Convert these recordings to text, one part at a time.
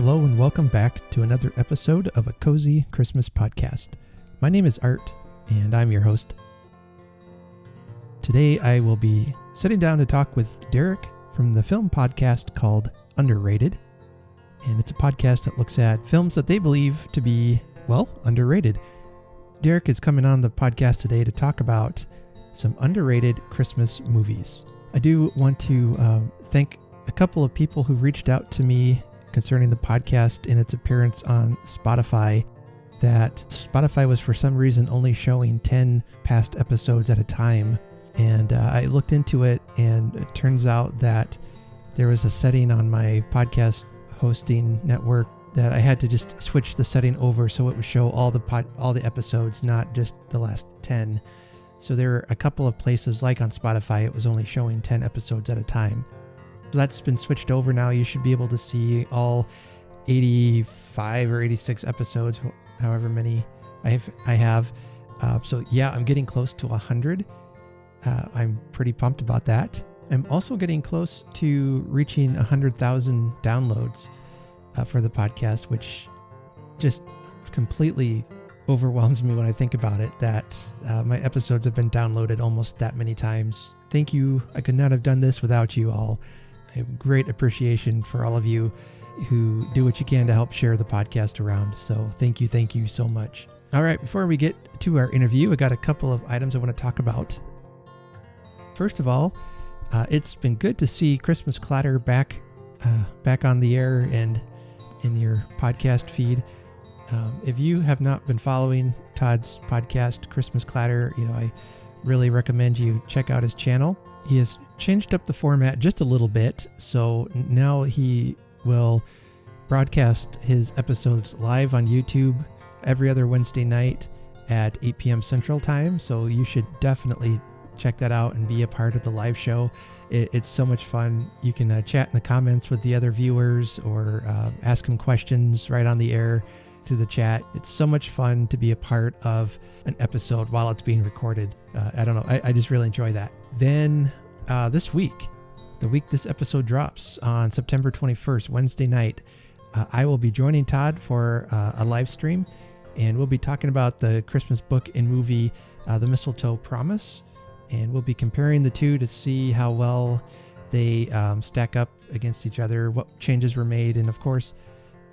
Hello and welcome back to another episode of a Cozy Christmas Podcast. My name is Art and I'm your host. Today I will be sitting down to talk with Derick from the film podcast called Underrated. And it's a podcast that looks at films that they believe to be, well, underrated. Derick is coming on the podcast today to talk about some underrated Christmas movies. I do want to thank a couple of people who reached out to me concerning the podcast and its appearance on Spotify, that Spotify was for some reason only showing 10 past episodes at a time. And I looked into it, and it turns out that there was a setting on my podcast hosting network that I had to just switch the setting over so it would show all the episodes, not just the last 10. So there were a couple of places, like on Spotify, it was only showing 10 episodes at a time. So that's been switched over now. You should be able to see all 85 or 86 episodes, however many I have. So yeah, I'm getting close to 100. I'm pretty pumped about that. I'm also getting close to reaching 100,000 downloads for the podcast, which just completely overwhelms me when I think about it, that my episodes have been downloaded almost that many times. Thank you. I could not have done this without you all. I have great appreciation for all of you who do what you can to help share the podcast around. So thank you so much. All right, before we get to our interview, I got a couple of items I want to talk about. First of all, it's been good to see Christmas Clatter back on the air and in your podcast feed. If you have not been following Todd's podcast, Christmas Clatter, I really recommend you check out his channel. He has changed up the format just a little bit, so now he will broadcast his episodes live on YouTube every other Wednesday night at 8 p.m. Central Time, so you should definitely check that out and be a part of the live show. It's so much fun. You can chat in the comments with the other viewers or ask him questions right on the air through the chat. It's so much fun to be a part of an episode while it's being recorded. I don't know. I just really enjoy that. Then this week, the week this episode drops on September 21st, Wednesday night, I will be joining Todd for a live stream, and we'll be talking about the Christmas book and movie, The Mistletoe Promise. And we'll be comparing the two to see how well they stack up against each other, what changes were made. And of course,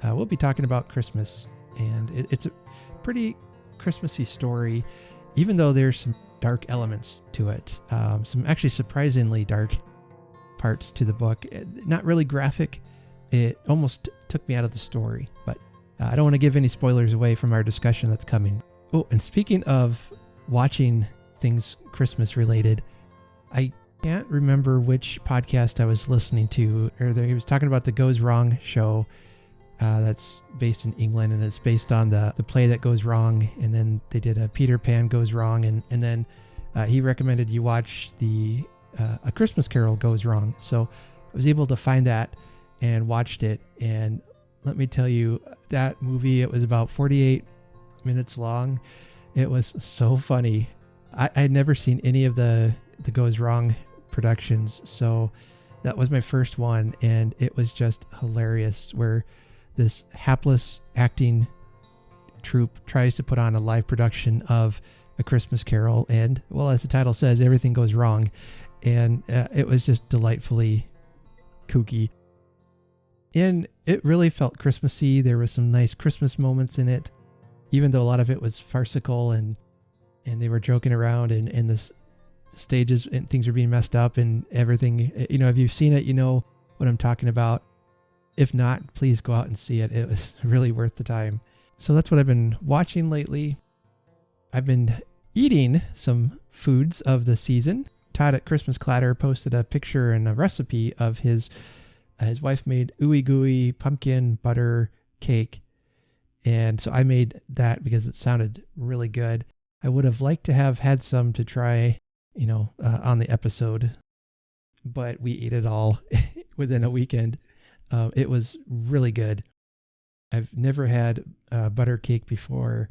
we'll be talking about Christmas. And it's a pretty Christmassy story, even though there's some dark elements to it. Some actually surprisingly dark parts to the book. Not really graphic. It almost took me out of the story. But I don't want to give any spoilers away from our discussion that's coming. Oh, and speaking of watching things Christmas related, I can't remember which podcast I was listening to. He was talking about the Goes Wrong show that's based in England, and it's based on the play that goes wrong, and then they did a Peter Pan Goes Wrong, and then he recommended you watch the A Christmas Carol Goes Wrong. So I was able to find that and watched it, and let me tell you, that movie, it was about 48 minutes long. It was so funny. I had never seen any of the Goes Wrong productions, so that was my first one, and it was just hilarious, where this hapless acting troupe tries to put on a live production of A Christmas Carol, and, well, as the title says, everything goes wrong, and it was just delightfully kooky. And it really felt Christmassy. There was some nice Christmas moments in it, even though a lot of it was farcical, and they were joking around, and the stages and things are being messed up and everything. If you've seen it, you know what I'm talking about. If not, please go out and see it. It was really worth the time. So that's what I've been watching lately. I've been eating some foods of the season. Todd at Christmas Clatter posted a picture and a recipe of his wife made ooey gooey pumpkin butter cake. And so I made that because it sounded really good. I would have liked to have had some to try, on the episode, but we ate it all within a weekend. It was really good. I've never had butter cake before.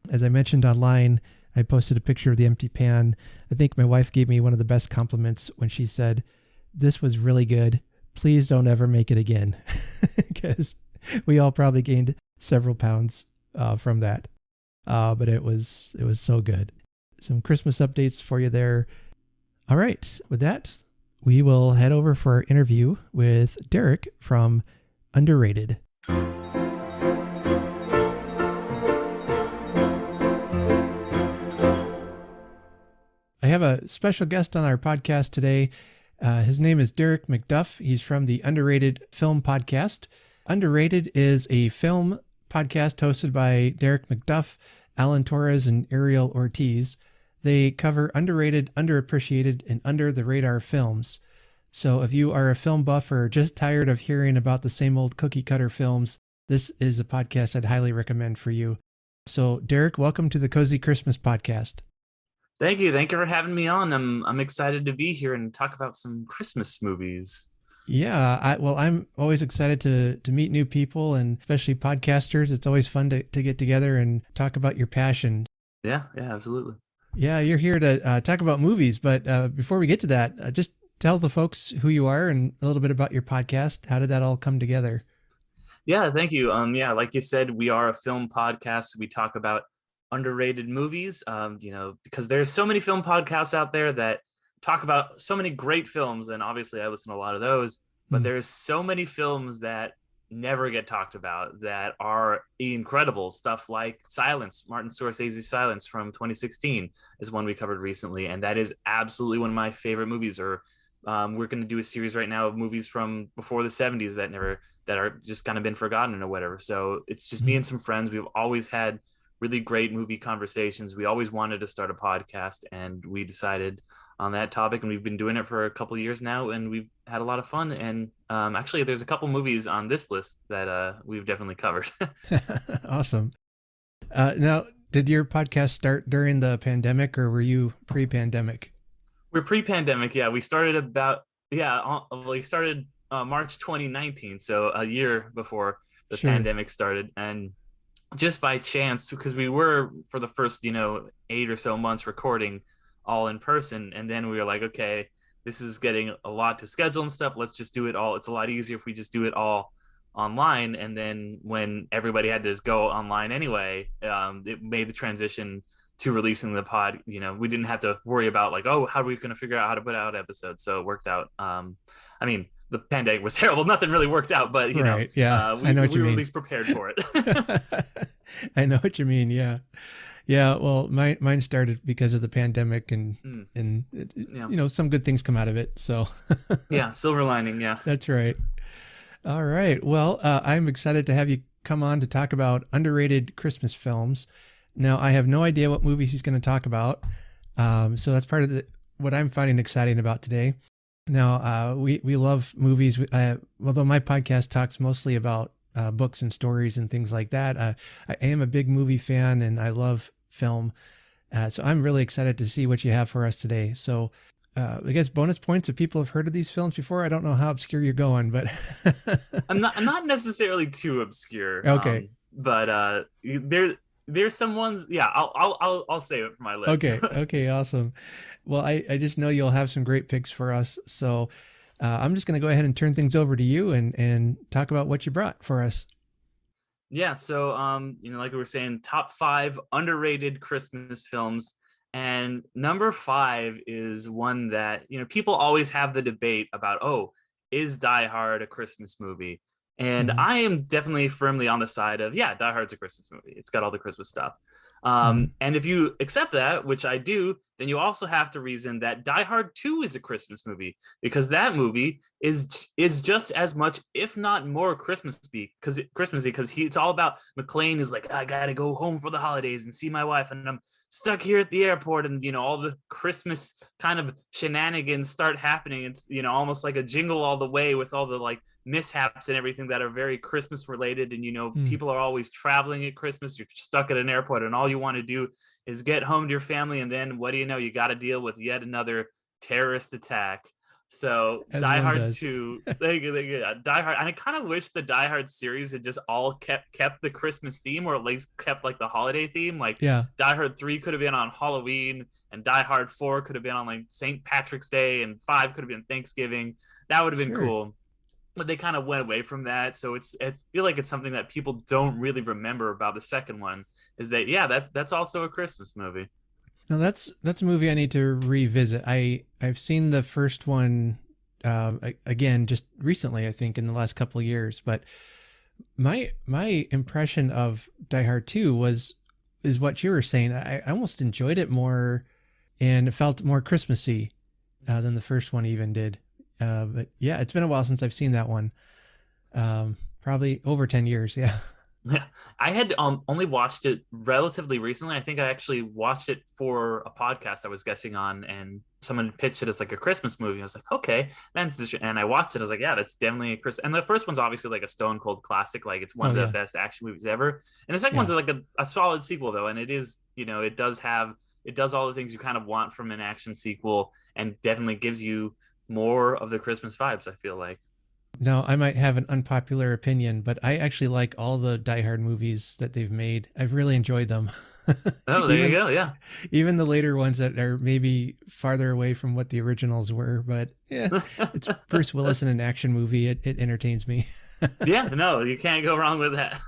As I mentioned online, I posted a picture of the empty pan. I think my wife gave me one of the best compliments when she said, "This was really good. Please don't ever make it again." Because We all probably gained several pounds from that. But it was so good. Some Christmas updates for you there. All right. With that, we will head over for our interview with Derick from Underrated. I have a special guest on our podcast today. His name is Derick McDuff. He's from the Underrated Film Podcast. Underrated is a film podcast hosted by Derick McDuff, Alan Torres, and Ariel Ortiz. They cover underrated, underappreciated, and under-the-radar films. So if you are a film buff or just tired of hearing about the same old cookie-cutter films, this is a podcast I'd highly recommend for you. So, Derick, welcome to the Cozy Christmas Podcast. Thank you. Thank you for having me on. I'm excited to be here and talk about some Christmas movies. Yeah, I'm always excited to meet new people, and especially podcasters. It's always fun to get together and talk about your passion. Yeah, absolutely. Yeah, you're here to talk about movies, but before we get to that, just tell the folks who you are and a little bit about your podcast. How did that all come together? Yeah, thank you. Like you said, we are a film podcast. We talk about underrated movies, because there's so many film podcasts out there that talk about so many great films, and obviously I listen to a lot of those, but there's so many films that never get talked about that are incredible. Stuff like Silence, Martin Scorsese's Silence from 2016 is one we covered recently, and that is absolutely one of my favorite movies. Or we're going to do a series right now of movies from before the 70s that are just kind of been forgotten or whatever. So it's just me and some friends. We've always had really great movie conversations. We always wanted to start a podcast, and we decided on that topic, and we've been doing it for a couple of years now, and we've had a lot of fun. And actually, there's a couple movies on this list that we've definitely covered. Awesome. Now, did your podcast start during the pandemic, or were you pre-pandemic? We're pre-pandemic. Yeah, we started March 2019, so a year before the pandemic started. And just by chance, because we were for the first 8 or so months recording all in person, and then we were like, okay, this is getting a lot to schedule and stuff, let's just do it all. It's a lot easier if we just do it all online. And then when everybody had to go online anyway, it made the transition to releasing the pod. We didn't have to worry about like, oh, how are we going to figure out how to put out episodes? So it worked out. The pandemic was terrible. Nothing really worked out, but right. Yeah, I know what you mean. We were at least prepared for it. I know what you mean. Yeah. Well, mine started because of the pandemic, and some good things come out of it. So yeah, silver lining. Yeah, that's right. All right. Well, I'm excited to have you come on to talk about underrated Christmas films. Now, I have no idea what movies he's going to talk about, so that's part of what I'm finding exciting about today. Now, we love movies. Although my podcast talks mostly about books and stories and things like that, I am a big movie fan, and I love film. So I'm really excited to see what you have for us today. So I guess bonus points if people have heard of these films before. I don't know how obscure you're going, but I'm not necessarily too obscure. Okay. But there's some ones. Yeah, I'll save it for my list. Okay. Awesome. Well, I just know you'll have some great picks for us. So I'm just going to go ahead and turn things over to you and talk about what you brought for us. Yeah. So, like we were saying, top 5 underrated Christmas films. And number 5 is one that, people always have the debate about, is Die Hard a Christmas movie? And I am definitely firmly on the side of, Die Hard's a Christmas movie. It's got all the Christmas stuff. And if you accept that, which I do, then you also have to reason that Die Hard 2 is a Christmas movie, because that movie is just as much, if not more, Christmassy, because it's all about McClane is like, I gotta go home for the holidays and see my wife, and I'm stuck here at the airport, and all the Christmas kind of shenanigans start happening. It's almost like a Jingle All the Way, with all the like mishaps and everything that are very Christmas related. And people are always traveling at Christmas. You're stuck at an airport, and all you want to do is get home to your family, and then what do you know? You got to deal with yet another terrorist attack. So Die Hard 2, Die Hard, and I kind of wish the Die Hard series had just all kept the Christmas theme, or at least kept like the holiday theme. Like Die Hard 3 could have been on Halloween, and Die Hard 4 could have been on like St. Patrick's Day, and 5 could have been Thanksgiving. That would have been cool. but they kind of went away from that. So I feel like it's something that people don't really remember about the second one, is that yeah, that's also a Christmas movie. No, that's a movie I need to revisit. I've seen the first one again just recently, I think in the last couple of years. But my impression of Die Hard 2 is what you were saying. I almost enjoyed it more, and it felt more Christmassy than the first one even did. But yeah, it's been a while since I've seen that one. Probably over 10 years. Yeah. Yeah, I had only watched it relatively recently. I think I actually watched it for a podcast I was guessing on, and someone pitched it as like a Christmas movie. I was like, okay, and I watched it. I was like, yeah, that's definitely a Christmas. And the first one's obviously like a stone cold classic, like it's one Oh of the yeah. best action movies ever. And the second Yeah. one's like a solid sequel though, and it is, it does all the things you kind of want from an action sequel, and definitely gives you more of the Christmas vibes, I feel like. Now, I might have an unpopular opinion, but I actually like all the Die Hard movies that they've made. I've really enjoyed them. Oh, there you even go. Yeah. even the later ones that are maybe farther away from what the originals were, but yeah, it's Bruce Willis in an action movie. It entertains me. Yeah, no, you can't go wrong with that.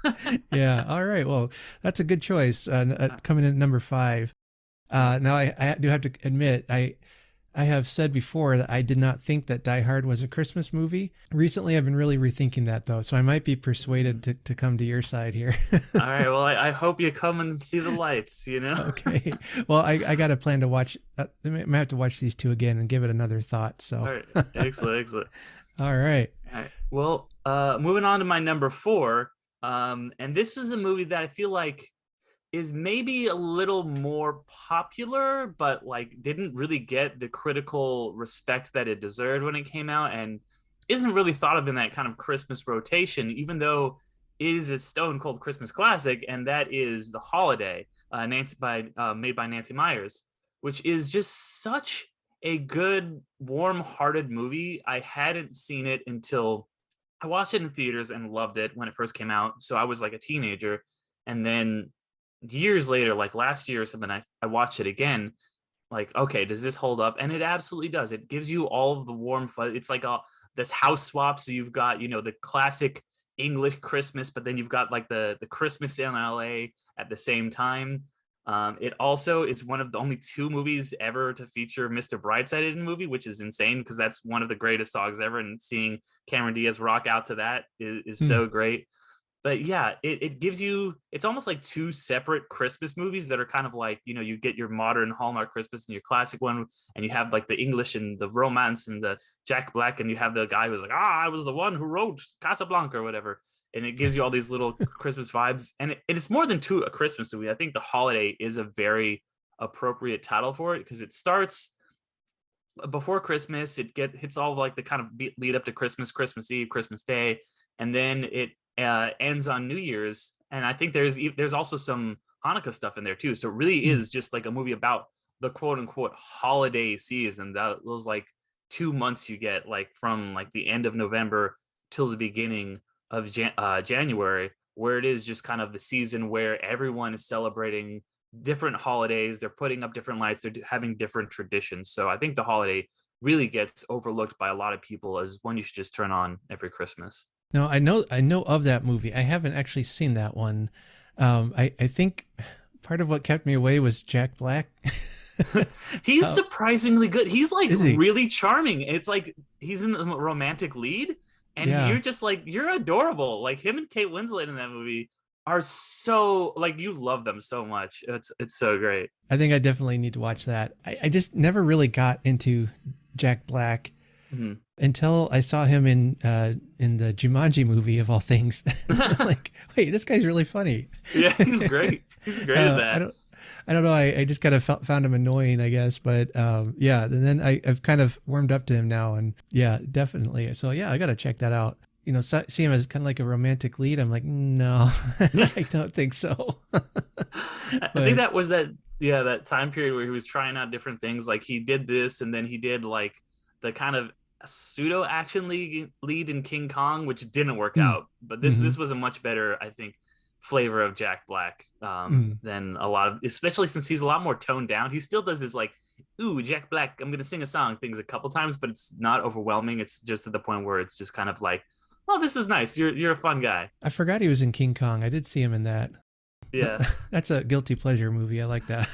Yeah. All right. Well, that's a good choice. Coming in at number 5. Now I do have to admit I have said before that I did not think that Die Hard was a Christmas movie. Recently, I've been really rethinking that, though, so I might be persuaded to come to your side here. All right. Well, I hope you come and see the lights, you know? Okay. Well, I got a plan to watch. I might have to watch these two again and give it another thought. So. All right. Excellent. Excellent. All right. All right. Well, moving on to my number 4. And this is a movie that I feel like is maybe a little more popular, but like didn't really get the critical respect that it deserved when it came out, and isn't really thought of in that kind of Christmas rotation, even though it is a stone cold Christmas classic, and that is The Holiday, made by Nancy Meyers, which is just such a good, warm-hearted movie. I hadn't seen it until I watched it in theaters and loved it when it first came out. So I was like a teenager, and then years later, like last year or something, I watched it again. Like, okay, does this hold up? And it absolutely does. It gives you all of the warm fuzz. It's like this house swap. So you've got, the classic English Christmas, but then you've got like the Christmas in LA at the same time. It also is one of the only 2 movies ever to feature Mr. Brightside in a movie, which is insane because that's one of the greatest songs ever. And seeing Cameron Diaz rock out to that is so great. But yeah, it gives you, it's almost like 2 separate Christmas movies that are kind of like, you get your modern Hallmark Christmas and your classic one, and you have like the English and the romance and the Jack Black, and you have the guy who's like, I was the one who wrote Casablanca or whatever. And it gives you all these little Christmas vibes. And it's more than a Christmas movie. I think The Holiday is a very appropriate title for it because it starts before Christmas. It hits all like the kind of lead up to Christmas, Christmas Eve, Christmas Day, and then it ends on New Year's. And I think there's also some Hanukkah stuff in there too. So it really is just like a movie about the quote unquote holiday season. Those like 2 months you get like from like the end of November till the beginning of January, where it is just kind of the season where everyone is celebrating different holidays. They're putting up different lights. They're having different traditions. So I think The Holiday really gets overlooked by a lot of people as one you should just turn on every Christmas. No, I know of that movie. I haven't actually seen that one. I think part of what kept me away was Jack Black. He's surprisingly good. He's like Is he? really charming. It's like he's in the romantic lead, and Yeah. you're just like, you're adorable. Like him and Kate Winslet in that movie are so, like, you love them so much. It's so great. I think I definitely need to watch that. I just never really got into Jack Black until I saw him in the Jumanji movie of all things. I'm like, wait, this guy's really funny. Yeah, he's great. He's great at that. I don't know. I just kind of found him annoying, I guess. But yeah, and then I've kind of warmed up to him now, and yeah, definitely. So yeah, I got to check that out. See him as kind of like a romantic lead. I'm like, no, I don't think so. I think that was that time period where he was trying out different things. Like he did this, and then he did like the kind of pseudo action lead in King Kong, which didn't work out. But this was a much better, I think, flavor of Jack Black than a lot of, especially since he's a lot more toned down. He still does this like, ooh, Jack Black, I'm gonna sing a song things a couple times, but it's not overwhelming. It's just to the point where it's just kind of like, oh, this is nice. You're a fun guy. I forgot he was in King Kong. I did see him in that. Yeah. That's a guilty pleasure movie. I like that.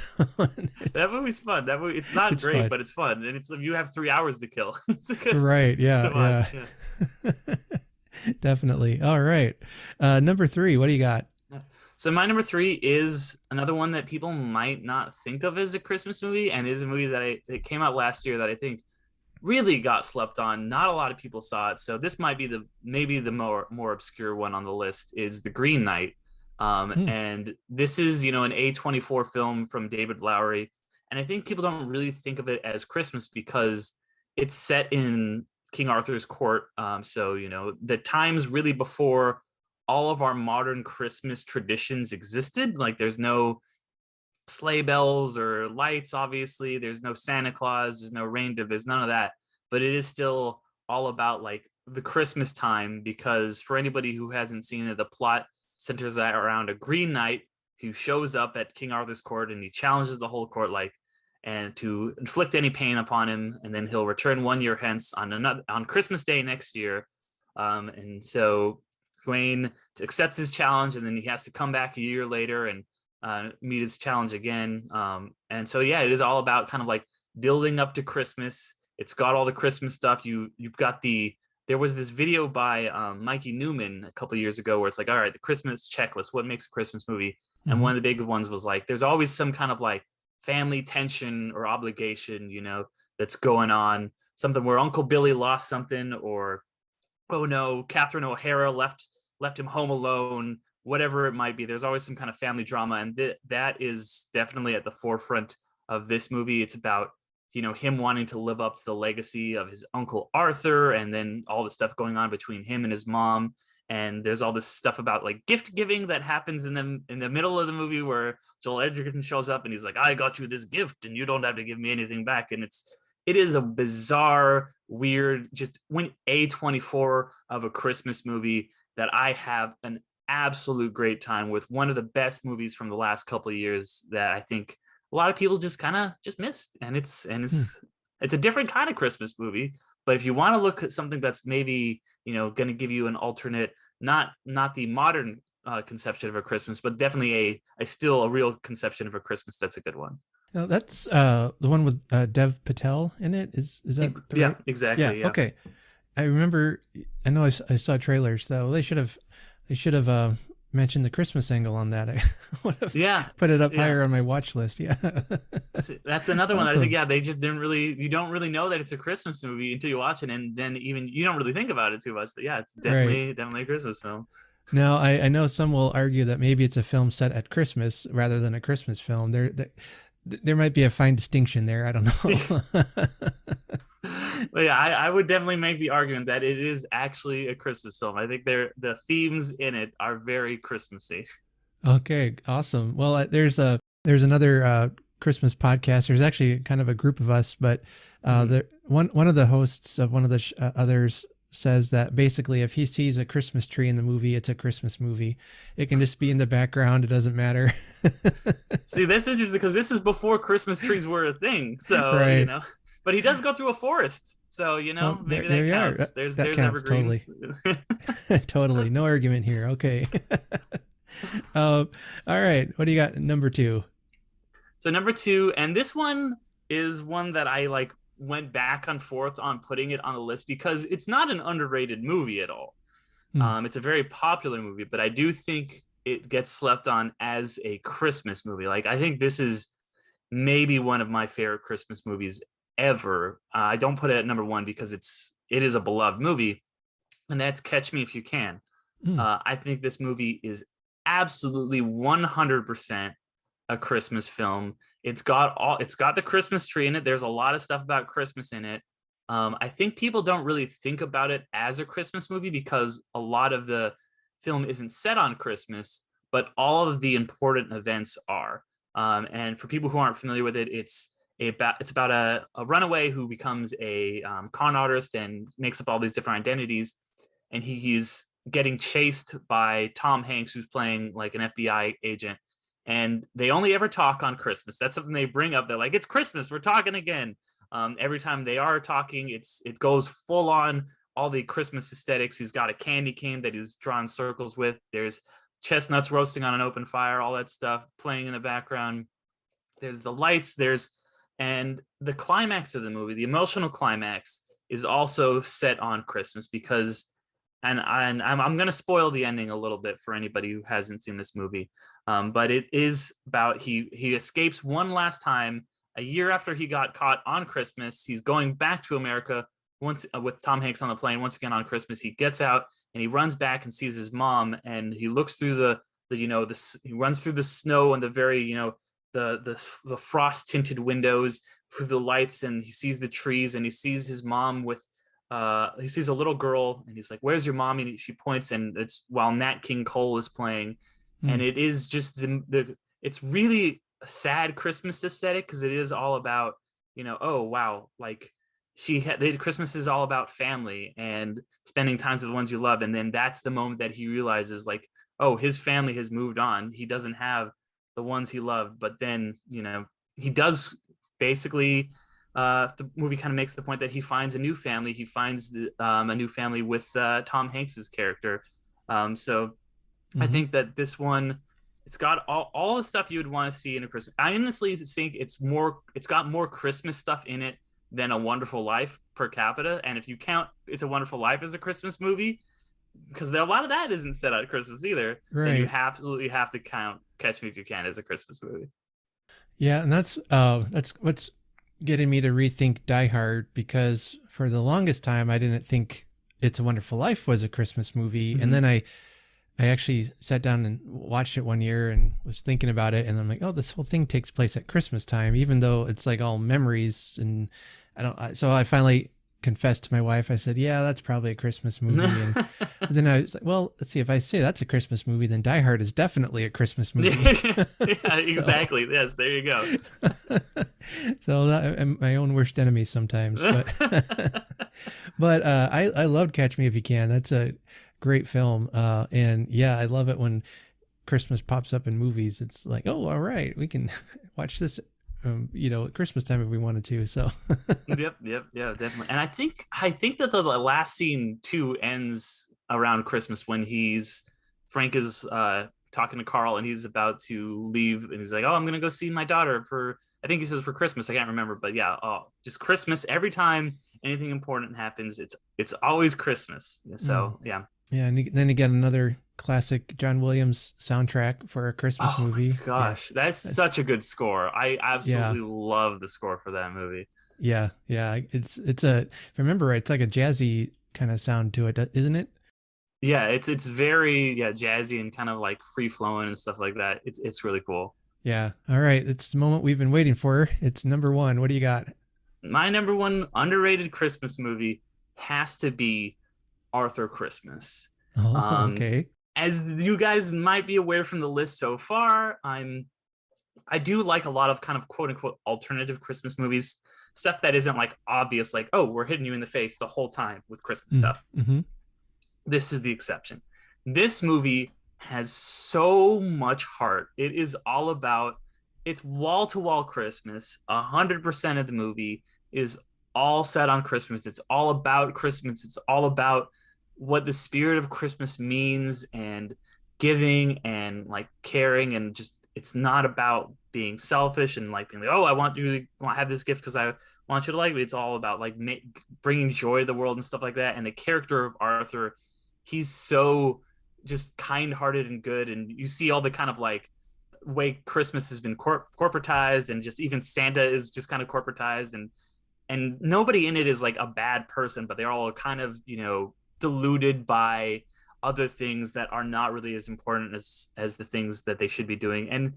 That movie's fun. That movie, it's not it's great, fun. but it's fun, and it's you have 3 hours to kill. Right. It's a Yeah. good watch. Yeah. Yeah. Definitely. All right. Number three. What do you got? Yeah. So my number three is another one that people might not think of as a Christmas movie, and is a movie that came out last year that I think really got slept on. Not a lot of people saw it, so this might be maybe the more obscure one on the list is The Green Knight. Hmm. And this is an A24 film from David Lowery, and I think people don't really think of it as Christmas because it's set in King Arthur's court. So the times really before all of our modern Christmas traditions existed. Like there's no sleigh bells or lights, obviously. There's no Santa Claus, there's no reindeer, there's none of that. But it is still all about like the Christmas time, because for anybody who hasn't seen it, the plot centers around a Green Knight who shows up at King Arthur's court, and he challenges the whole court, like, and to inflict any pain upon him, and then he'll return 1 year hence on Christmas Day next year. And so Gawain accepts his challenge, and then he has to come back a year later and meet his challenge again. And so yeah, it is all about kind of like building up to Christmas. It's got all the Christmas stuff. You've got there was this video by Mikey Newman a couple of years ago where it's like, all right, the Christmas checklist, what makes a Christmas movie? And Mm-hmm. one of the big ones was like, there's always some kind of like family tension or obligation, that's going on. Something where Uncle Billy lost something, or oh no, Catherine O'Hara left him home alone, whatever it might be. There's always some kind of family drama, and that is definitely at the forefront of this movie. It's about him wanting to live up to the legacy of his uncle Arthur, and then all the stuff going on between him and his mom. And there's all this stuff about like gift giving that happens in the middle of the movie, where Joel Edgerton shows up and he's like, I got you this gift and you don't have to give me anything back. And it is a bizarre, weird, just when A24 of a Christmas movie that I have an absolute great time with. One of the best movies from the last couple of years that I think a lot of people just kind of just missed. And Hmm. it's a different kind of Christmas movie. But if you want to look at something that's maybe going to give you an alternate, not the modern conception of a Christmas, but definitely a still a real conception of a Christmas, that's a good one. Now, that's the one with Dev Patel in it. Is that the Yeah, right? Yeah. exactly. Yeah. Okay. I remember. I know I saw trailers, so they should have mentioned the Christmas angle on that. I would have Yeah. put it up Yeah. higher on my watch list. Yeah. That's another one. I think, Awesome. yeah, they just didn't really, you don't really know that it's a Christmas movie until you watch it. And then even you don't really think about it too much, but yeah, it's Right. definitely a Christmas film. Now, I know some will argue that maybe it's a film set at Christmas rather than a Christmas film. There might be a fine distinction there. I don't know. But yeah, I would definitely make the argument that it is actually a Christmas film. I think the themes in it are very Christmassy. Okay, awesome. Well, there's another Christmas podcast. There's actually kind of a group of us, but Mhm. the one of the hosts of one of the others says that basically if he sees a Christmas tree in the movie, it's a Christmas movie. It can just be in the background. It doesn't matter. See, that's interesting because this is before Christmas trees were a thing. So, Right. but he does go through a forest. So, Well, maybe there that you are. counts. There's That counts totally. evergreens. Totally. No argument here. Okay. All right. What do you got? Number two. So number two, and this one is one that I like went back and forth on putting it on the list because it's not an underrated movie at all. Hmm. It's a very popular movie, but I do think it gets slept on as a Christmas movie. Like I think this is maybe one of my favorite Christmas movies ever. I don't put it at number one because it is a beloved movie, and that's Catch Me If You Can. Hmm. I think this movie is absolutely 100% a Christmas film. It's got the Christmas tree in it. There's a lot of stuff about Christmas in it. I think people don't really think about it as a Christmas movie because a lot of the film isn't set on Christmas, but all of the important events are. And for people who aren't familiar with it, it's about a runaway who becomes a con artist and makes up all these different identities, and he's getting chased by Tom Hanks, who's playing like an FBI agent. And they only ever talk on Christmas. That's something they bring up. They're like, "It's Christmas. We're talking again." Every time they are talking, it goes full on all the Christmas aesthetics. He's got a candy cane that he's drawn circles with. There's chestnuts roasting on an open fire, all that stuff playing in the background. There's the lights, and the climax of the movie, the emotional climax, is also set on Christmas because, and I'm going to spoil the ending a little bit for anybody who hasn't seen this movie, but it is about he escapes one last time a year after he got caught on Christmas. He's going back to America once with Tom Hanks on the plane once again on Christmas. He gets out and he runs back and sees his mom, and he looks through he runs through the snow and the very the frost tinted windows through the lights, and he sees the trees, and he sees his mom with he sees a little girl, and he's like, "Where's your mom?" And she points, and it's while Nat King Cole is playing. And it is just it's really a sad Christmas aesthetic because it is all about, oh wow, like Christmas is all about family and spending time with the ones you love. And then that's the moment that he realizes, like, oh, his family has moved on. He doesn't have the ones he loved. But then, he does basically, the movie kind of makes the point that he finds a new family. He finds a new family with Tom Hanks's character. So I think that this one, it's got all the stuff you would want to see in a Christmas. I honestly think it's got more Christmas stuff in it than A Wonderful Life per capita. And if you count It's a Wonderful Life as a Christmas movie, because a lot of that isn't set at Christmas either, then you absolutely have to count Catch Me If You Can as a Christmas movie. Yeah, and that's what's getting me to rethink Die Hard, because for the longest time I didn't think It's a Wonderful Life was a Christmas movie. And then I actually sat down and watched it one year and was thinking about it, and I'm like, oh, this whole thing takes place at Christmas time, even though it's like all memories. And so I finally confessed to my wife. I said, yeah, that's probably a Christmas movie. And then I was like, well, let's see, if I say that's a Christmas movie, then Die Hard is definitely a Christmas movie. Yeah, exactly. Yes, there you go. So I'm my own worst enemy sometimes, but I loved Catch Me If You Can. That's a great film. And yeah, I love it when Christmas pops up in movies. It's like, oh, all right, we can watch this at Christmas time if we wanted to. So yep, yeah, definitely. And I think that the last scene too ends around Christmas when Frank is talking to Carl, and he's about to leave, and he's like, oh, I'm gonna go see my daughter I think he says for Christmas, I can't remember, but yeah, just Christmas. Every time anything important happens, it's always Christmas. So yeah. Yeah, and then again, another classic John Williams soundtrack for a Christmas movie. Gosh, yeah. That's such a good score. I absolutely love the score for that movie. Yeah. It's if I remember right, it's like a jazzy kind of sound to it, isn't it? Yeah, it's very jazzy and kind of like free flowing and stuff like that. It's really cool. Yeah. All right, it's the moment we've been waiting for. It's number one. What do you got? My number one underrated Christmas movie has to be Arthur Christmas. Oh, okay. As you guys might be aware from the list so far, I do like a lot of kind of quote unquote alternative Christmas movies, stuff that isn't like obvious, like, oh, we're hitting you in the face the whole time with Christmas stuff. This is the exception. This movie has so much heart. It is all about, it's wall to wall Christmas. 100% of the movie is all set on Christmas. It's all about Christmas. It's all about what the spirit of Christmas means, and giving and like caring, and just, it's not about being selfish and like being like, oh, I want you to have this gift because I want you to like me. It's all about like bringing joy to the world and stuff like that. And the character of Arthur, he's so just kind-hearted and good, and you see all the kind of like way Christmas has been corporatized, and just even Santa is just kind of corporatized, and nobody in it is like a bad person, but they're all kind of diluted by other things that are not really as important as the things that they should be doing. And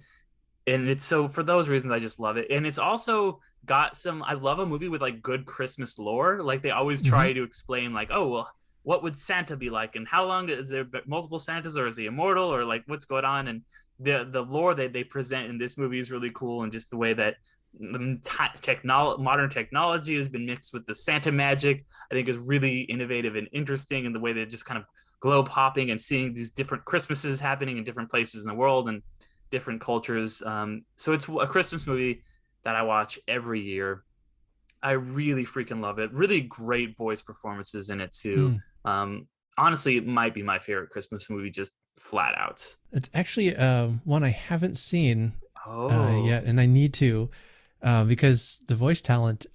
it's, so for those reasons I just love it. And it's also got some, I love a movie with like good Christmas lore. Like they always try to explain like, oh, well, what would Santa be like, and how long is there multiple Santas, or is he immortal, or like what's going on? And the lore that they present in this movie is really cool, and just the way that modern technology has been mixed with the Santa magic, I think is really innovative and interesting, in the way that just kind of globe hopping and seeing these different Christmases happening in different places in the world and different cultures. So it's a Christmas movie that I watch every year. I really freaking love it. Really great voice performances in it too. Mm. Honestly, it might be my favorite Christmas movie, just flat out. It's actually one I haven't seen Oh, yet, and I need to because the voice talent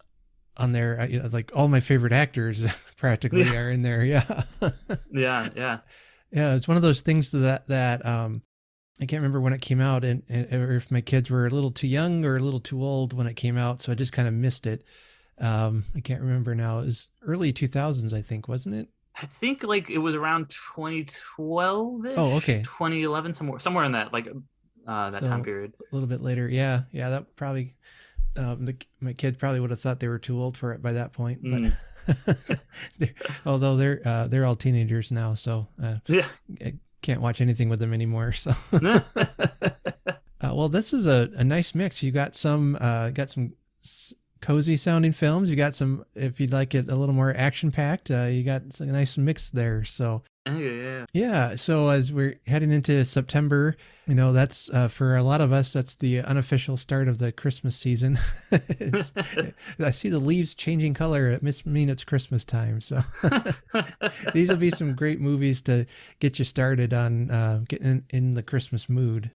on there, like all my favorite actors practically yeah, are in there. Yeah. yeah, yeah. Yeah, it's one of those things that I can't remember when it came out, and or if my kids were a little too young or a little too old when it came out, so I just kind of missed it. I can't remember now. It was early 2000s, I think, wasn't it? I think like it was around Oh, 2012-ish, okay. 2011, somewhere in that like that time So period. a little bit later. Yeah, yeah, that probably my kids probably would have thought they were too old for it by that point, but Mm. although they're all teenagers now, so Yeah. I can't watch anything with them anymore. So, well, this is a nice mix. You got some cozy sounding films. You got some, if you'd like it a little more action packed, you got a nice mix there. So, Yeah. yeah. So as we're heading into September, that's for a lot of us, that's the unofficial start of the Christmas season. I see the leaves changing color. It must mean it's Christmas time. So these will be some great movies to get you started on getting in the Christmas mood.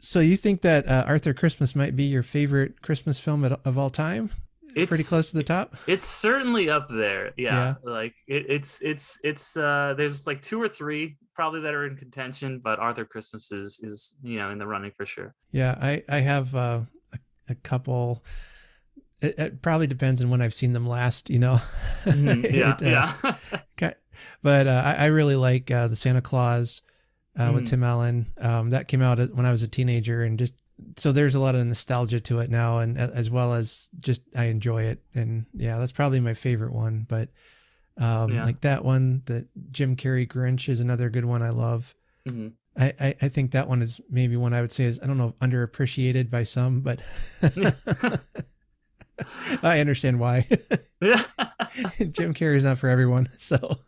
So you think that Arthur Christmas might be your favorite Christmas film of all time? Pretty It's close to the top? it's certainly up there. Yeah. Yeah. Like it's there's like two or three probably that are in contention, but Arthur Christmas is in the running for sure. Yeah, I have a couple. It probably depends on when I've seen them last, Mhm. Yeah, It, yeah. but I really like the Santa Claus with Mhm. Tim Allen. That came out when I was a teenager, and just so there's a lot of nostalgia to it now, and as well as just I enjoy it, and yeah, that's probably my favorite one. But Yeah. like that one, the Jim Carrey Grinch is another good one I love. Mhm. I think that one is maybe one I would say is, I don't know, underappreciated by some, but I understand why. Yeah. Jim Carrey's not for everyone, so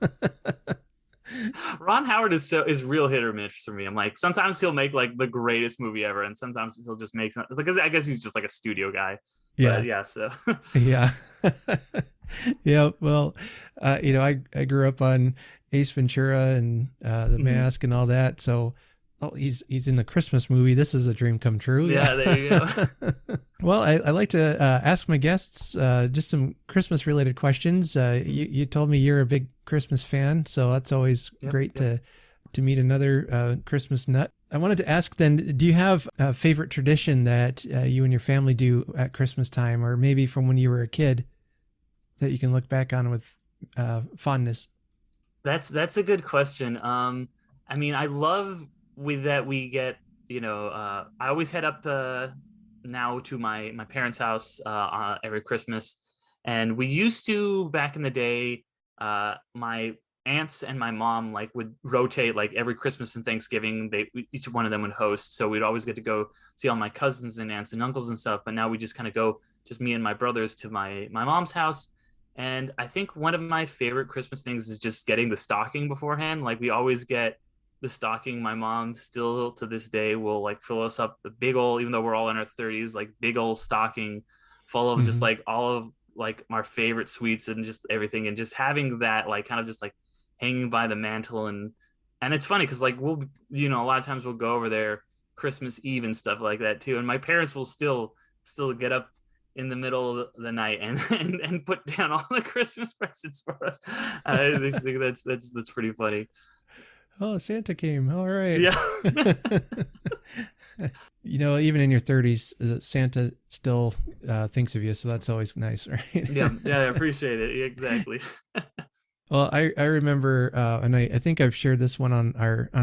Ron Howard is real hit or miss for me. I'm like sometimes he'll make like the greatest movie ever, and sometimes he'll just make because I guess he's just like a studio guy. But yeah, yeah, so yeah, yeah. Well, I grew up on Ace Ventura and The Mhm. Mask and all that, so he's in the Christmas movie. This is a dream come true. Yeah, there you go. Yeah. Well, I like to ask my guests just some Christmas related questions. You told me you're a big Christmas fan, so that's always Yep, great yep. to meet another Christmas nut. I wanted to ask then, do you have a favorite tradition that you and your family do at Christmas time, or maybe from when you were a kid that you can look back on with fondness? That's a good question. I mean, I love with that we get, I always head up now to my parents' house every Christmas, and we used to back in the day. My aunts and my mom like would rotate like every Christmas and Thanksgiving. Each one of them would host, so we'd always get to go see all my cousins and aunts and uncles and stuff. But now we just kind of go, just me and my brothers, to my mom's house. And I think one of my favorite Christmas things is just getting the stocking beforehand. Like we always get the stocking. My mom still to this day will like fill us up the big old, even though we're all in our 30s, like big old stocking full of just Hmm. like all of like our favorite sweets and just everything. And just having that like kind of just like hanging by the mantle. And it's funny because like we'll, a lot of times we'll go over there Christmas Eve and stuff like that too. And my parents will still get up in the middle of the night and put down all the Christmas presents for us. I just think that's pretty funny. Oh, Santa came. All right. Yeah. Even in your 30s, Santa still thinks of you, so that's always nice, right? Yeah, I appreciate it. Exactly. Well, I remember, and I think I've shared this one on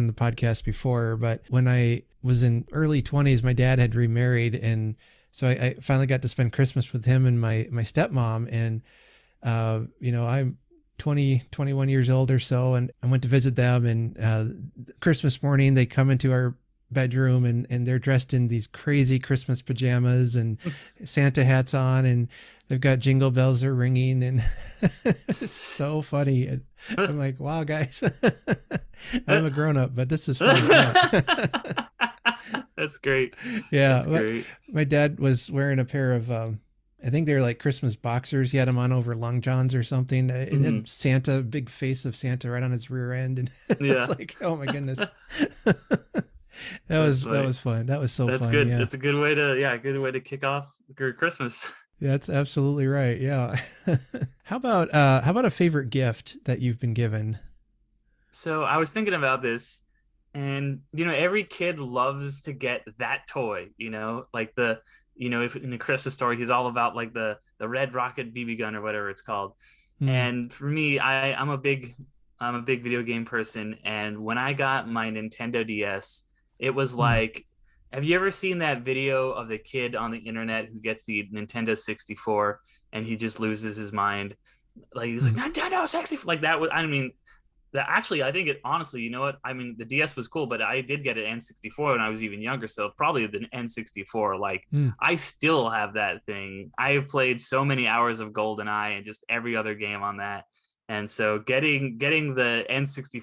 the podcast before, but when I was in early 20s, my dad had remarried, and so I finally got to spend Christmas with him and my stepmom, and I'm 21 years old or so, and I went to visit them, and Christmas morning they come into our bedroom, and they're dressed in these crazy Christmas pajamas and Santa hats on, and they've got jingle bells are ringing, and it's so funny. And I'm like, wow, guys, I'm a grown up, but this is fun. Yeah. That's great. Yeah, That's great. my dad was wearing a pair of I think they were like Christmas boxers. He had them on over long johns or something. It Hmm. had Santa, big face of Santa right on his rear end, and it's Yeah. like, oh my goodness, That's that funny. was fun. That was so That's fun. good. Yeah, It's a good way to, yeah, a good way to kick off your Christmas. yeah, that's absolutely right. Yeah. How about a favorite gift that you've been given? So I was thinking about this, and every kid loves to get that toy, like if in the Christmas story, he's all about like the red rocket BB gun or whatever it's called. Hmm. And for me, I'm a big video game person, and when I got my Nintendo DS, it was Hmm. like, have you ever seen that video of the kid on the internet who gets the Nintendo 64 and he just loses his mind? Like he's like Hmm. Nintendo 64, like that was, I mean, that actually, I think it honestly, you know what? I mean, the DS was cool, but I did get an N64 when I was even younger. So probably the N64, like Hmm. I still have that thing. I have played so many hours of GoldenEye and just every other game on that. And so getting the N64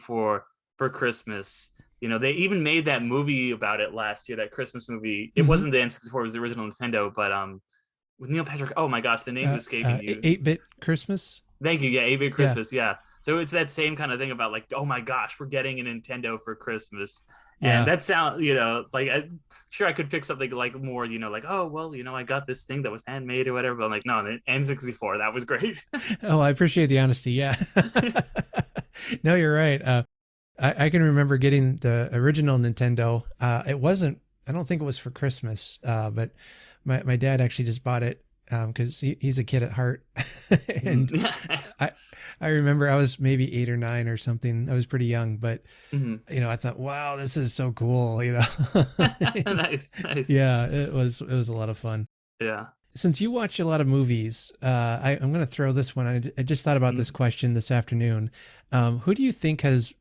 for Christmas, they even made that movie about it last year, that Christmas movie. It Hmm. wasn't the N64, it was the original Nintendo, but with Neil Patrick. Oh my gosh, the name's escaping you. 8-bit Christmas. Thank you. Yeah, 8-bit Yeah. Christmas. Yeah. So it's that same kind of thing about like, oh my gosh, we're getting a Nintendo for Christmas. And Yeah. that sound, like sure I could pick something like more, like, oh well, I got this thing that was handmade or whatever. But I'm like, no, the N64, that was great. Oh, I appreciate the honesty. Yeah. No, you're right. I can remember getting the original Nintendo. It wasn't, I don't think it was for Christmas, but my dad actually just bought it because he's a kid at heart. And Yeah. I, I remember I was maybe 8 or 9 or something. I was pretty young, but Mhm. I thought, wow, this is so cool. And Nice, nice. yeah, it was a lot of fun. Yeah. Since you watch a lot of movies, I'm going to throw this one. I just thought about this Mhm. question this afternoon. Who do you think has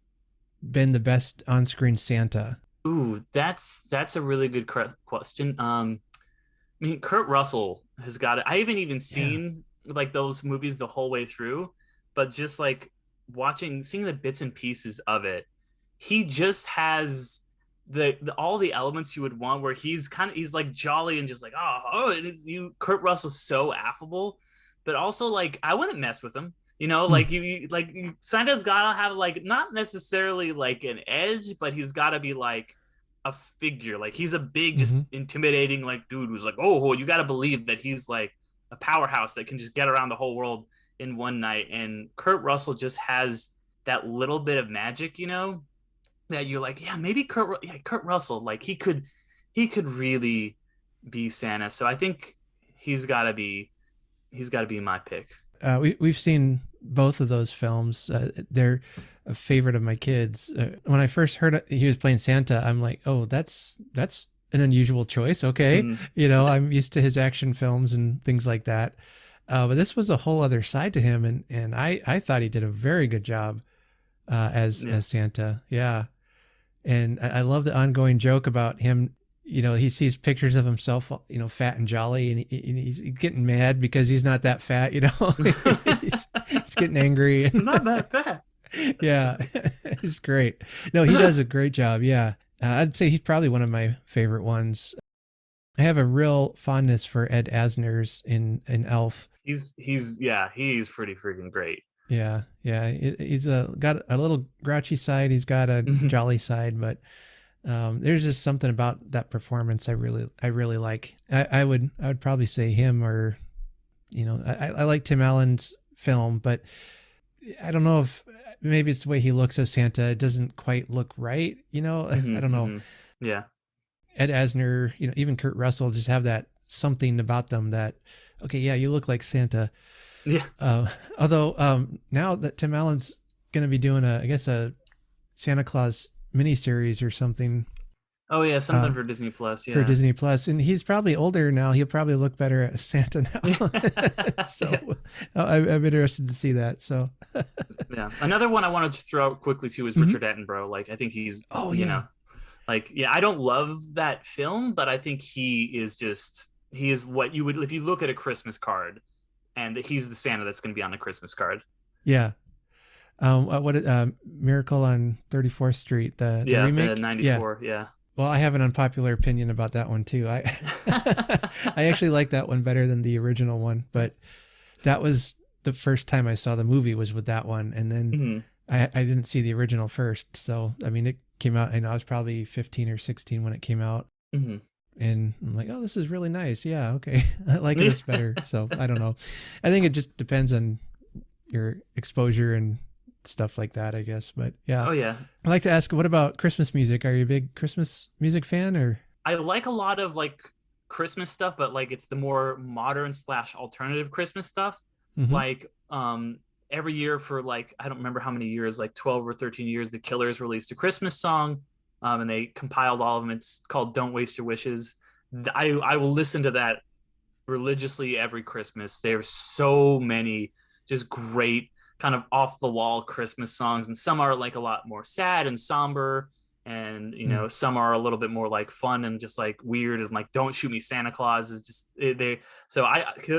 been the best on-screen Santa? Ooh, that's a really good question. I mean, Kurt Russell has got it. I haven't even Yeah. seen like those movies the whole way through, but just like seeing the bits and pieces of it, he just has all the elements you would want. Where he's like jolly and just like, oh, it is you. Kurt Russell's so affable, but also like I wouldn't mess with him. Hmm. Like Santa's gotta have like not necessarily like an edge, but he's gotta be like a figure. Like he's a big, just Hmm. intimidating like dude who's like, oh, you got to believe that he's like a powerhouse that can just get around the whole world in one night. And Kurt Russell just has that little bit of magic, that you're like, yeah, maybe Kurt Russell, like he could really be Santa. So I think he's got to be he's got to be my pick. We've seen both of those films. They're a favorite of my kids. When I first heard he was playing Santa, I'm like, oh, that's an unusual choice. Okay, Mm-hmm. I'm used to his action films and things like that. But this was a whole other side to him, and I thought he did a very good job Yeah. as Santa. Yeah, and I love the ongoing joke about him. He sees pictures of himself, fat and jolly, and he's getting mad because he's not that fat. He's getting angry, and Not that bad. yeah, it's great. No, he does a great job. Yeah, I'd say he's probably one of my favorite ones. I have a real fondness for Ed Asner's in Elf. He's pretty freaking great. Yeah, yeah, he's got a little grouchy side. He's got a jolly side, but there's just something about that performance I really like. I would probably say him, or I like Tim Allen's film, but I don't know if maybe it's the way he looks as Santa. It doesn't quite look right. I don't know. Hmm. Yeah. Ed Asner, even Kurt Russell just have that something about them that, okay, yeah, you look like Santa. Yeah. Although now that Tim Allen's going to be doing I guess a Santa Claus miniseries or something Oh yeah, uh, something for Disney Plus. for Yeah. Disney Plus, and he's probably older now. He'll probably look better as Santa now. Yeah. So I'm interested to see that. So, Yeah. Another one I wanted to throw out quickly too is Mhm. Richard Attenborough. Like I think he's, Oh yeah, like yeah, I don't love that film, but I think he is what you would if you look at a Christmas card, and he's the Santa that's going to be on a Christmas card. yeah. What Miracle on 34th Street, the Yeah, the remake? Yeah, '94. Yeah. Well, I have an unpopular opinion about that one too. I I actually like that one better than the original one, but that was the first time I saw the movie was with that one, and then Mhm. I didn't see the original first. So I mean, it came out. I know I was probably 15 or 16 when it came out, Mhm. and I'm like, oh, this is really nice. Yeah, okay, I like this better. So I don't know. I think it just depends on your exposure and stuff like that, I guess. But yeah, Oh yeah. I'd like to ask, what about Christmas music? Are you a big Christmas music fan, or? I like a lot of like Christmas stuff, but like it's the more modern slash alternative Christmas stuff. Mm-hmm. Like every year for like I don't remember how many years, like 12 or 13 years, the Killers released a Christmas song, and they compiled all of them. It's called "Don't Waste Your Wishes." I will listen to that religiously every Christmas. There's so many just great kind of off the wall Christmas songs, and some are like a lot more sad and somber, and Mm. some are a little bit more like fun and just like weird and like "Don't Shoot Me Santa Claus" is just they. So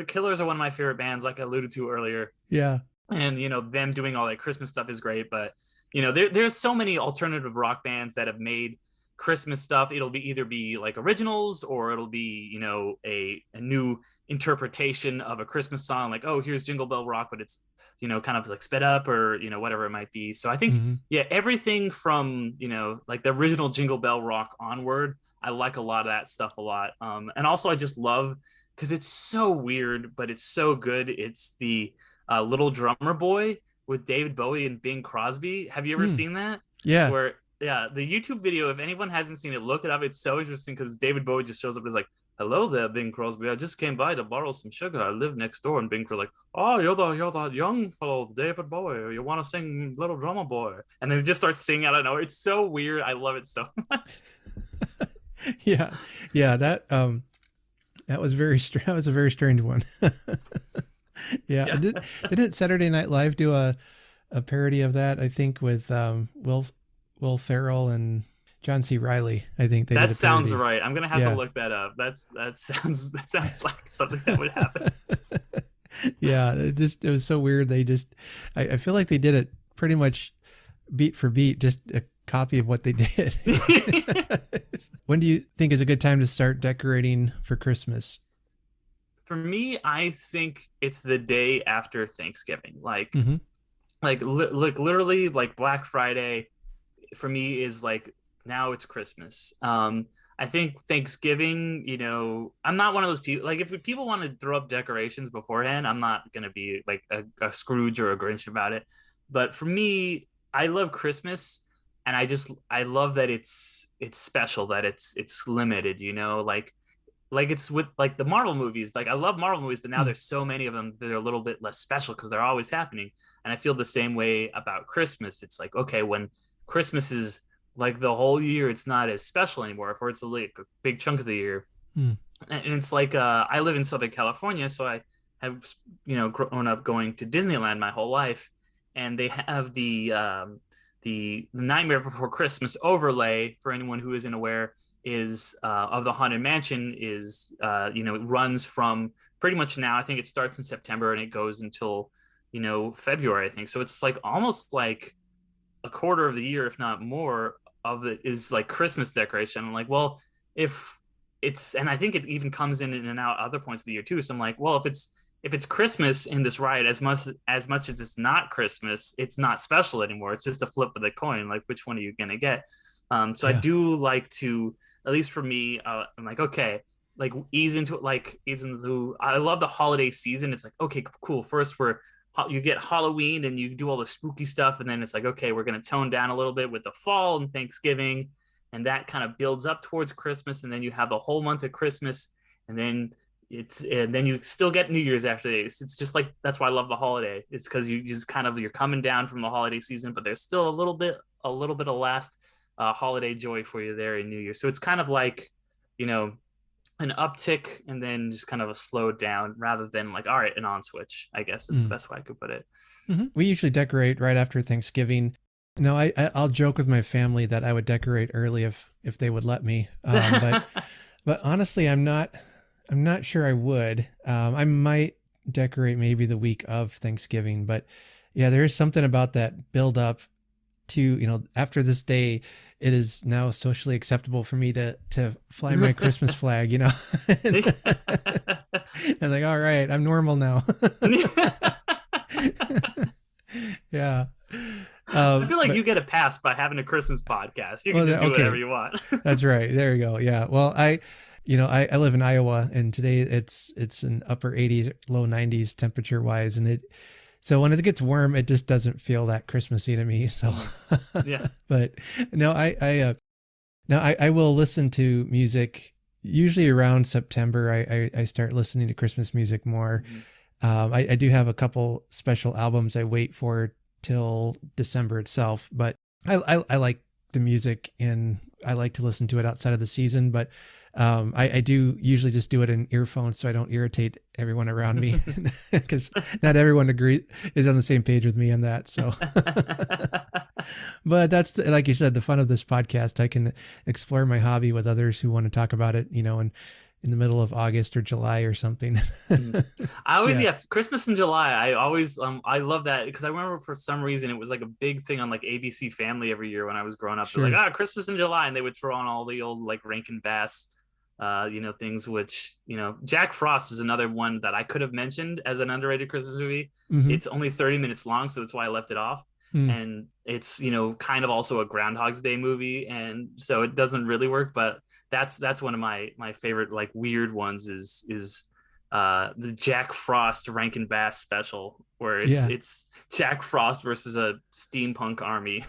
Killers are one of my favorite bands, like I alluded to earlier, Yeah. and them doing all that Christmas stuff is great. But there's so many alternative rock bands that have made Christmas stuff. It'll be either be like originals, or it'll be a new interpretation of a Christmas song, like, oh, here's Jingle Bell Rock, but it's kind of like sped up, or whatever it might be. So I think, Mm-hmm. yeah, everything from like the original Jingle Bell Rock onward, I like a lot of that stuff a lot. And also I just love, because it's so weird but it's so good, it's the Little Drummer Boy with David Bowie and Bing Crosby. Have you ever Mm. seen that? Yeah. Where, yeah, the YouTube video, if anyone hasn't seen it, look it up. It's so interesting because David Bowie just shows up as like, "Hello there, Bing Crosby. I just came by to borrow some sugar. I live next door." And Bing Crosby's like, "Oh, you're that young fellow, David Bowie. You want to sing Little Drummer Boy?" And then he just starts singing out of nowhere. It's so weird. I love it so much. Yeah. Yeah. That was that was a very strange one. Yeah. Yeah. Didn't Saturday Night Live do a parody of that? I think with Will Ferrell and John C. Riley. I think they did That a sounds parody. right. I'm gonna have to Yeah. look that up. That sounds like something that would happen. Yeah. It was so weird. I feel like they did it pretty much beat for beat, just a copy of what they did. When do you think is a good time to start decorating for Christmas? For me, I think it's the day after Thanksgiving. Mm-hmm. Like literally, like Black Friday for me is like, now it's Christmas. I think Thanksgiving, I'm not one of those people. Like, if people want to throw up decorations beforehand, I'm not gonna be like a Scrooge or a Grinch about it. But for me, I love Christmas, and I love that it's special, that it's limited. Like it's with like the Marvel movies. Like, I love Marvel movies, but now Mm. there's so many of them that are a little bit less special because they're always happening. And I feel the same way about Christmas. It's like, okay, when Christmas is like the whole year, it's not as special anymore, or it's like a big chunk of the year. Mm. And it's like, I live in Southern California, so I have grown up going to Disneyland my whole life, and they have the Nightmare Before Christmas overlay. For anyone who isn't aware, is of the Haunted Mansion is it runs from pretty much now. I think it starts in September and it goes until February, I think. So it's like almost like a quarter of the year, if not more, of it is like Christmas decoration. I'm like, well, if and I think it even comes in and out other points of the year too. So I'm like, well, if it's Christmas in this ride, as much as it's not Christmas, it's not special anymore. It's just a flip of the coin. Like, which one are you gonna get? So I Yeah. do like to, at least for me, I'm like, okay, like ease into it, like ease into. I love the holiday season. It's like, okay, cool. First, you get Halloween and you do all the spooky stuff, and then it's like, okay, we're gonna tone down a little bit with the fall and Thanksgiving, and that kind of builds up towards Christmas, and then you have the whole month of Christmas, and then you still get New Year's after this. It's just like, that's why I love the holiday. It's because you just kind of, you're coming down from the holiday season, but there's still a little bit of last holiday joy for you there in New Year. So it's kind of like, an uptick and then just kind of a slow down, rather than like, all right, an on switch, I guess is the Mm. best way I could put it. Mm-hmm. We usually decorate right after Thanksgiving. No, I'll joke with my family that I would decorate early if they would let me. But honestly, I'm not sure I would. I might decorate maybe the week of Thanksgiving, but yeah, there is something about that build up to, after this day, it is now socially acceptable for me to fly my Christmas flag, you know. And I'm like, all right, I'm normal now. Yeah. I feel like you get a pass by having a Christmas podcast. You can just do whatever you want. That's right. There you go. Yeah. Well, I live in Iowa, and today it's an upper 80s, low 90s temperature wise, and so when it gets warm, it just doesn't feel that Christmassy to me. So yeah. But no, I will listen to music usually around September. I start listening to Christmas music more. I do have a couple special albums I wait for till December itself, but I like the music and I like to listen to it outside of the season, but I do usually just do it in earphones so I don't irritate everyone around me, because not everyone is on the same page with me on that. So, but that's like you said, the fun of this podcast. I can explore my hobby with others who want to talk about it, and in the middle of August or July or something. I always, Christmas in July. I always, I love that because I remember for some reason it was like a big thing on like ABC Family every year when I was growing up. Sure. They're like, Christmas in July, and they would throw on all the old like Rankin Bass, things. Which Jack Frost is another one that I could have mentioned as an underrated Christmas movie. Mm-hmm. It's only 30 minutes long, so that's why I left it off. And it's kind of also a Groundhog's Day movie, and so it doesn't really work, but that's one of my favorite like weird ones is the Jack Frost Rankin Bass special, where it's Jack Frost versus a steampunk army.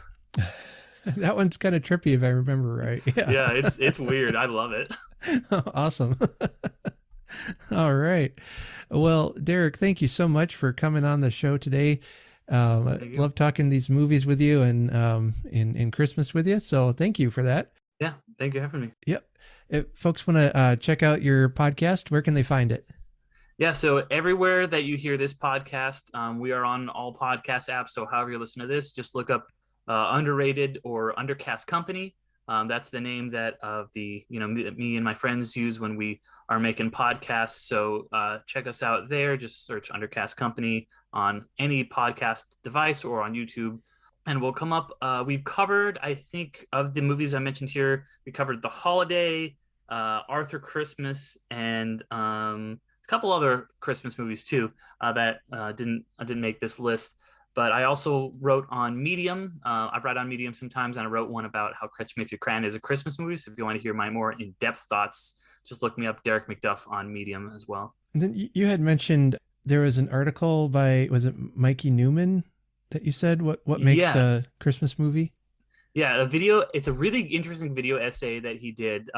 That one's kind of trippy if I remember right. Yeah, it's weird. I love it. Awesome. All right. Well, Derick, thank you so much for coming on the show today. I love talking these movies with you and in Christmas with you. So thank you for that. Yeah, thank you for having me. Yep. If folks want to check out your podcast, where can they find it? Yeah, so everywhere that you hear this podcast, we are on all podcast apps. So however you listen to this, just look up Underrated or Undercast Company. That's the name that of the me and my friends use when we are making podcasts. So check us out there. Just search Undercast Company on any podcast device or on YouTube, and we'll come up. We've covered, I think, of the movies I mentioned here, we covered The Holiday, Arthur Christmas, and a couple other Christmas movies too that didn't make this list. But I also wrote on Medium. I write on Medium sometimes, and I wrote one about how Catch Me If You Can is a Christmas movie. So if you want to hear my more in-depth thoughts, just look me up, Derick McDuff, on Medium as well. And then you had mentioned there was an article by, was it Mikey Newman that you said what makes a Christmas movie? Yeah, it's a really interesting video essay that he did.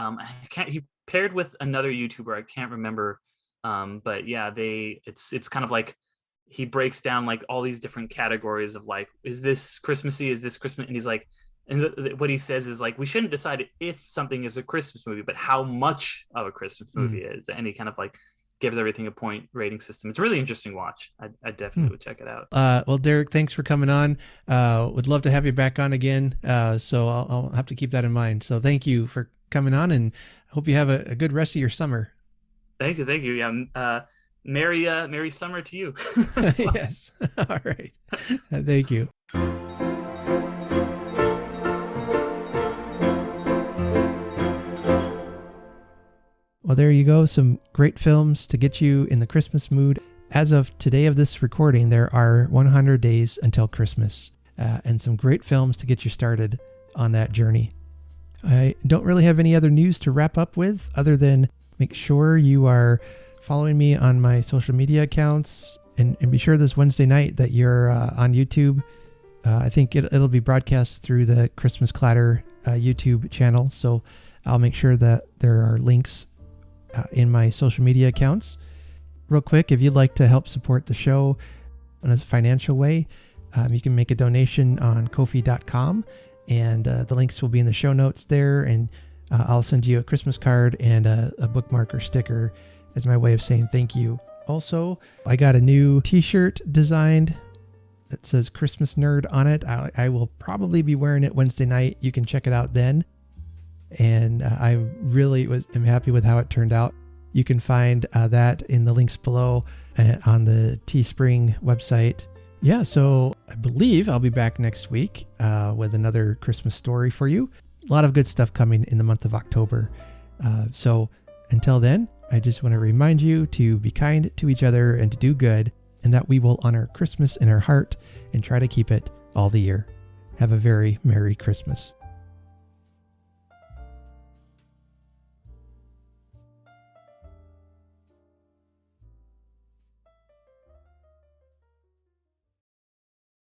He paired with another YouTuber, I can't remember. But yeah, it's kind of like he breaks down like all these different categories of like, is this Christmassy? Is this Christmas? And he's like, what he says is like, we shouldn't decide if something is a Christmas movie, but how much of a Christmas movie is. And he kind of like gives everything a point rating system. It's a really interesting watch. I definitely would check it out. Well, Derick, thanks for coming on. Would love to have you back on again. So I'll have to keep that in mind. So thank you for coming on, and hope you have a good rest of your summer. Thank you. Yeah. Merry summer to you. Yes. All right. Thank you. Well, there you go. Some great films to get you in the Christmas mood. As of today of this recording, there are 100 days until Christmas, and some great films to get you started on that journey. I don't really have any other news to wrap up with other than make sure you are following me on my social media accounts, and be sure this Wednesday night that you're on YouTube. I think it'll be broadcast through the Christmas Clatter YouTube channel, so I'll make sure that there are links in my social media accounts. Real quick, if you'd like to help support the show in a financial way, you can make a donation on Ko-fi.com, and the links will be in the show notes there, and I'll send you a Christmas card and a bookmark or sticker as my way of saying thank you. Also, I got a new t-shirt designed that says Christmas Nerd on it. I will probably be wearing it Wednesday night. You can check it out then. And I really am happy with how it turned out. You can find that in the links below on the Teespring website. Yeah, so I believe I'll be back next week with another Christmas story for you. a lot of good stuff coming in the month of October. So until then, I just want to remind you to be kind to each other and to do good, and that we will honor Christmas in our heart and try to keep it all the year. Have a very Merry Christmas.